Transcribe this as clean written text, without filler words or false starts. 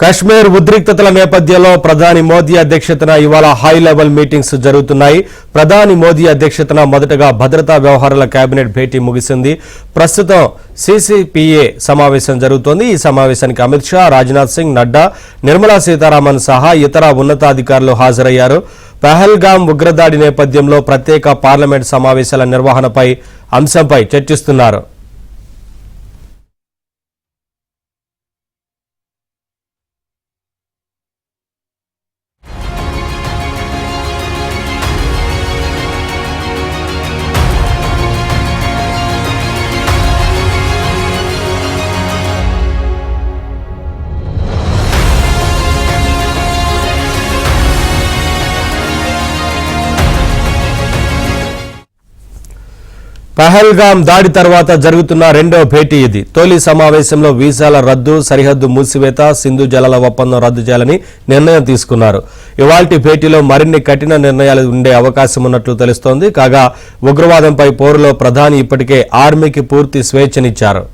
కశ్మీర్ ఉద్రిక్తతల నేపథ్యంలో ప్రధాని మోదీ అధ్యక్షతన ఇవాళ హై లెవెల్ మీటింగ్స్ జరుగుతున్నాయి. ప్రధాని మోదీ అధ్యక్షతన మొదటగా భద్రతా వ్యవహారాల కేబినెట్ భేటీ ముగిసింది. ప్రస్తుతం సిసిపిఏ సమావేశం జరుగుతోంది. ఈ సమావేశానికి అమిత్ షా, రాజ్నాథ్ సింగ్, నడ్డా, నిర్మలా సీతారామన్ సహా ఇతర ఉన్నతాధికారులు హాజరయ్యారు. పహల్గామ్ ఉగ్రదాడి నేపథ్యంలో ప్రత్యేక పార్లమెంట్ సమావేశాల నిర్వహణపై అంశంపై చర్చిస్తున్నారు. పహల్గామ్ దాడి తర్వాత జరుగుతున్న రెండో భేటీ ఇది. తొలి సమావేశంలో వీసాల రద్దు, సరిహద్దు మూసివేత, సింధు జలాల ఒప్పందం రద్దు చేయాలని నిర్ణయం తీసుకున్నారు. ఇవాల్టి భేటీలో మరిన్ని కఠిన నిర్ణయాలు ఉండే అవకాశం ఉన్నట్లు తెలుస్తోంది. కాగా ఉగ్రవాదంపై పోరులో ప్రధాని ఇప్పటికే ఆర్మీకి పూర్తి స్వేచ్ఛనిచ్చారు.